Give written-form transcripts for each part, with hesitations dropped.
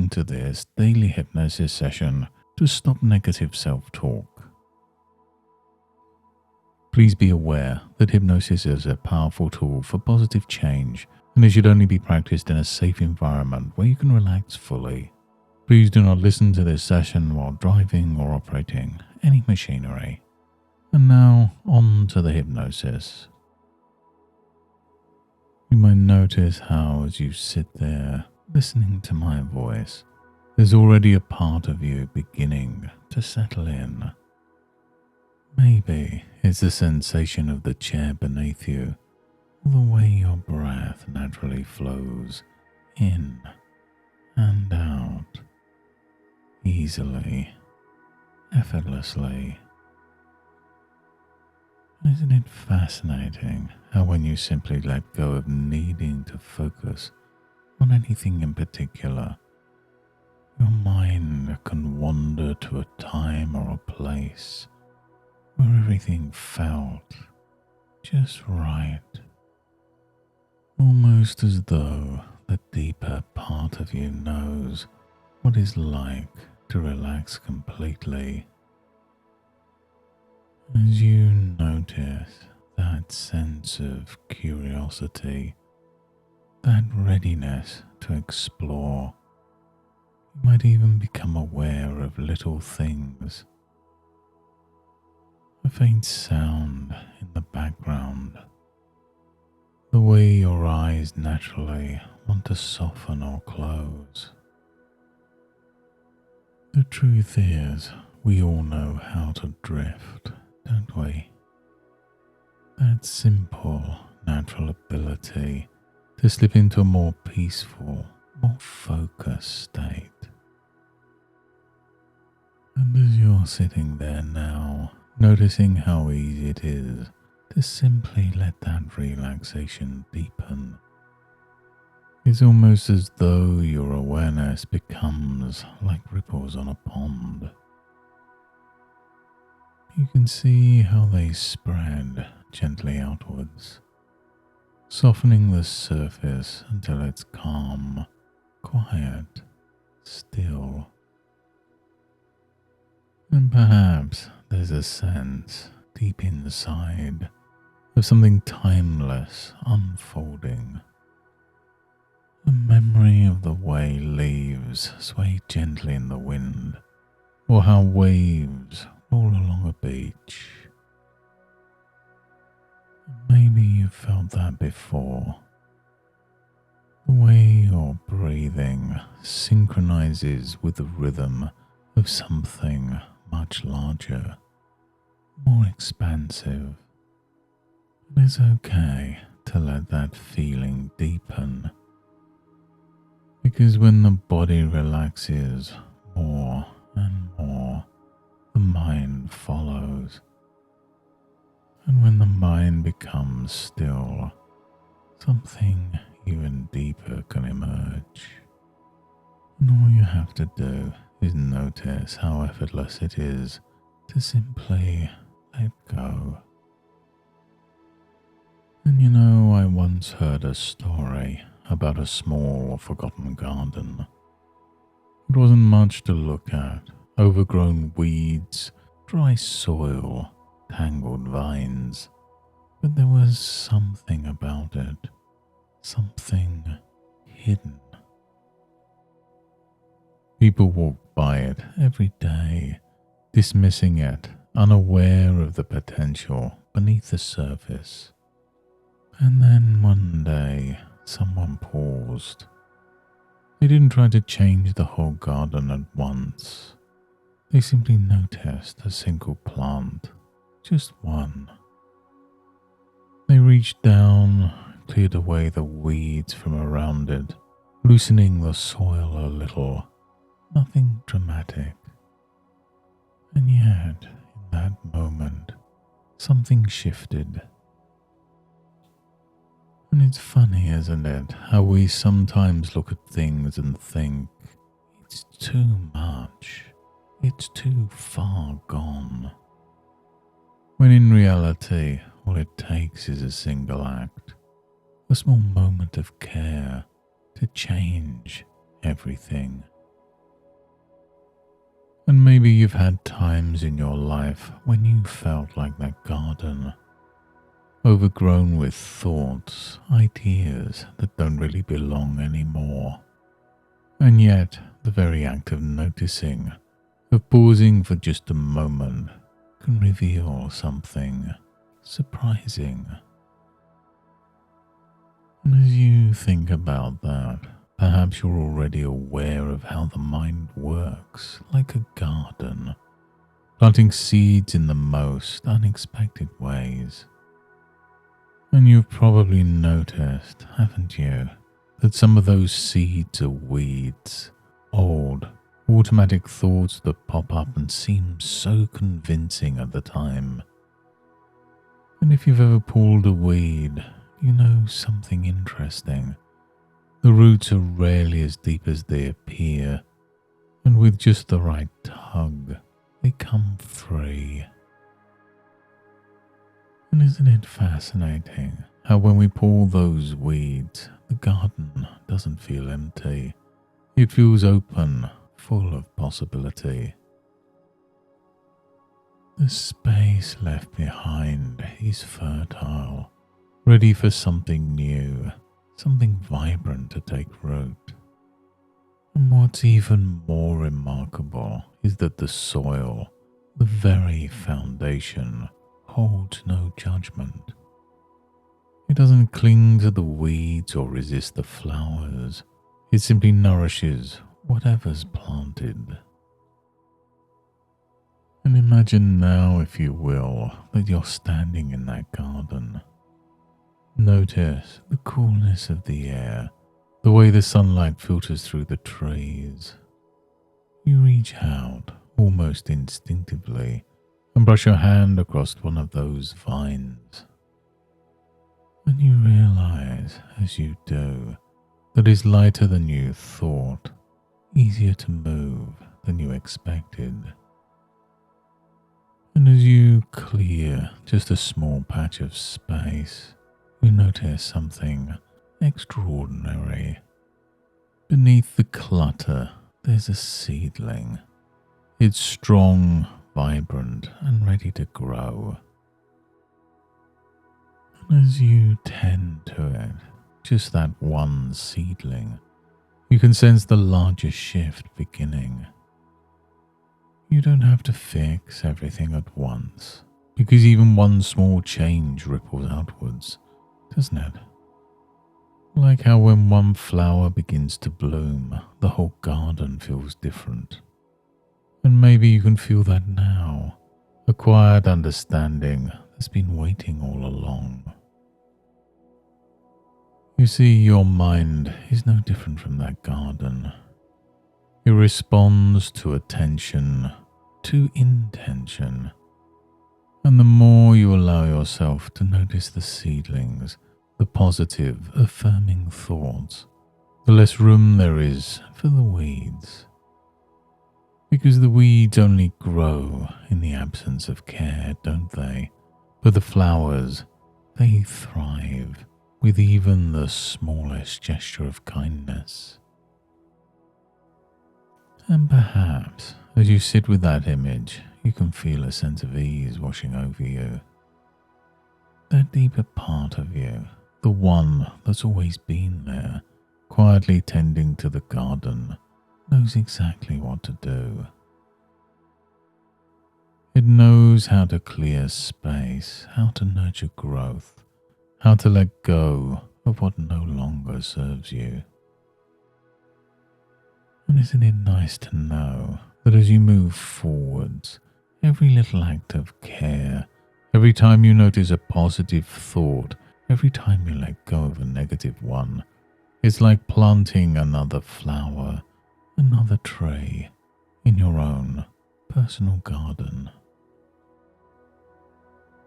listening to this daily hypnosis session to stop negative self-talk. Please be aware that hypnosis is a powerful tool for positive change, and it should only be practiced in a safe environment where you can relax fully. Please do not listen to this session while driving or operating any machinery. And now, on to the hypnosis. You might notice how, as you sit there listening to my voice, there's already a part of you beginning to settle in. Maybe it's the sensation of the chair beneath you, or the way your breath naturally flows in and out, easily, effortlessly. Isn't it fascinating how when you simply let go of needing to focus on anything in particular, your mind can wander to a time or a place where everything felt just right, almost as though the deeper part of you knows what it's like to relax completely. As you notice that sense of curiosity, that readiness to explore, you might even become aware of little things. A faint sound in the background, the way your eyes naturally want to soften or close. The truth is, we all know how to drift, don't we? That simple, natural ability to slip into a more peaceful, more focused state. And as you're sitting there now, noticing how easy it is to simply let that relaxation deepen, it's almost as though your awareness becomes like ripples on a pond. You can see how they spread gently outwards, softening the surface until it's calm, quiet, still. And perhaps there's a sense deep inside of something timeless unfolding. A memory of the way leaves sway gently in the wind, or how waves roll along a beach. Maybe you've felt that before. The way your breathing synchronizes with the rhythm of something much larger, more expansive. It is okay to let that feeling deepen, because when the body relaxes more and more, the mind follows. And when the mind becomes still, something even deeper can emerge. And all you have to do is notice how effortless it is to simply let go. And you know, I once heard a story about a small, forgotten garden. It wasn't much to look at: overgrown weeds, dry soil, tangled vines. But there was something about it, something hidden. People walked by it every day, dismissing it, unaware of the potential beneath the surface. And then one day, someone paused. They didn't try to change the whole garden at once. They simply noticed a single plant, just one. They reached down, cleared away the weeds from around it, loosening the soil a little. Nothing dramatic. And yet, in that moment, something shifted. And it's funny, isn't it, how we sometimes look at things and think, it's too much, it's too far gone. When in reality, all it takes is a single act, a small moment of care to change everything. And maybe you've had times in your life when you felt like that garden, overgrown with thoughts, ideas that don't really belong anymore. And yet, the very act of noticing, of pausing for just a moment, can reveal something surprising. And as you think about that, perhaps you're already aware of how the mind works like a garden, planting seeds in the most unexpected ways. And you've probably noticed, haven't you, that some of those seeds are weeds, old, automatic thoughts that pop up and seem so convincing at the time. And if you've ever pulled a weed, you know something interesting. The roots are rarely as deep as they appear, and with just the right tug, they come free. And isn't it fascinating how when we pull those weeds, the garden doesn't feel empty. It feels open, full of possibility. The space left behind is fertile, ready for something new, something vibrant to take root. And what's even more remarkable is that the soil, the very foundation, holds no judgment. It doesn't cling to the weeds or resist the flowers. It simply nourishes whatever's planted. And imagine now, if you will, that you're standing in that garden. Notice the coolness of the air, the way the sunlight filters through the trees. You reach out, almost instinctively, and brush your hand across one of those vines. And you realize, as you do, that it's lighter than you thought, easier to move than you expected. And as you clear just a small patch of space, you notice something extraordinary. Beneath the clutter, there's a seedling. It's strong, vibrant, and ready to grow. And as you tend to it, just that one seedling, you can sense the larger shift beginning. You don't have to fix everything at once, because even one small change ripples outwards, doesn't it? Like how when one flower begins to bloom, the whole garden feels different. And maybe you can feel that now, a quiet understanding that's been waiting all along. You see, your mind is no different from that garden. It responds to attention, to intention. And the more you allow yourself to notice the seedlings, the positive, affirming thoughts, the less room there is for the weeds. Because the weeds only grow in the absence of care, don't they? But the flowers, they thrive with even the smallest gesture of kindness. And perhaps, as you sit with that image, you can feel a sense of ease washing over you. That deeper part of you, the one that's always been there, quietly tending to the garden, knows exactly what to do. It knows how to clear space, how to nurture growth, how to let go of what no longer serves you. And isn't it nice to know that as you move forwards, every little act of care, every time you notice a positive thought, every time you let go of a negative one, it's like planting another flower, another tree in your own personal garden.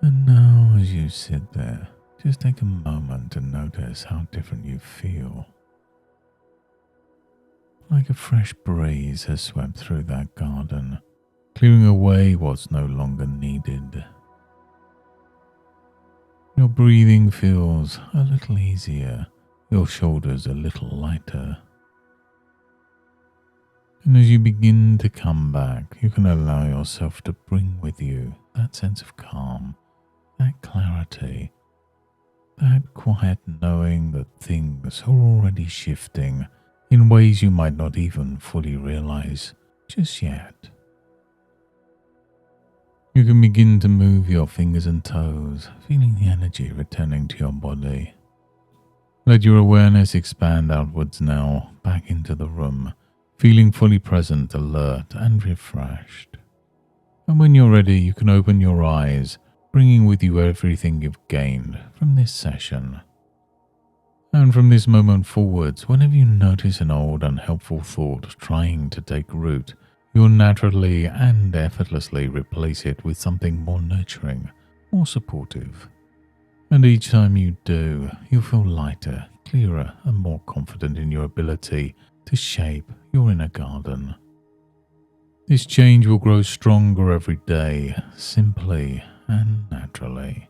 And now as you sit there, just take a moment to notice how different you feel. Like a fresh breeze has swept through that garden, clearing away what's no longer needed. Your breathing feels a little easier, your shoulders a little lighter. And as you begin to come back, you can allow yourself to bring with you that sense of calm, that clarity, that quiet knowing that things are already shifting in ways you might not even fully realize just yet. You can begin to move your fingers and toes, feeling the energy returning to your body. Let your awareness expand outwards now, back into the room, feeling fully present, alert, and refreshed. And when you're ready, you can open your eyes, bringing with you everything you've gained from this session. And from this moment forwards, whenever you notice an old unhelpful thought trying to take root, you'll naturally and effortlessly replace it with something more nurturing, more supportive. And each time you do, you'll feel lighter, clearer, and more confident in your ability to shape your inner garden. This change will grow stronger every day, simply and naturally.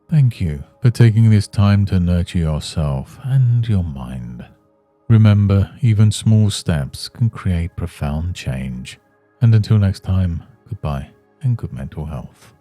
Thank you for taking this time to nurture yourself and your mind. Remember, even small steps can create profound change. And until next time, goodbye and good mental health.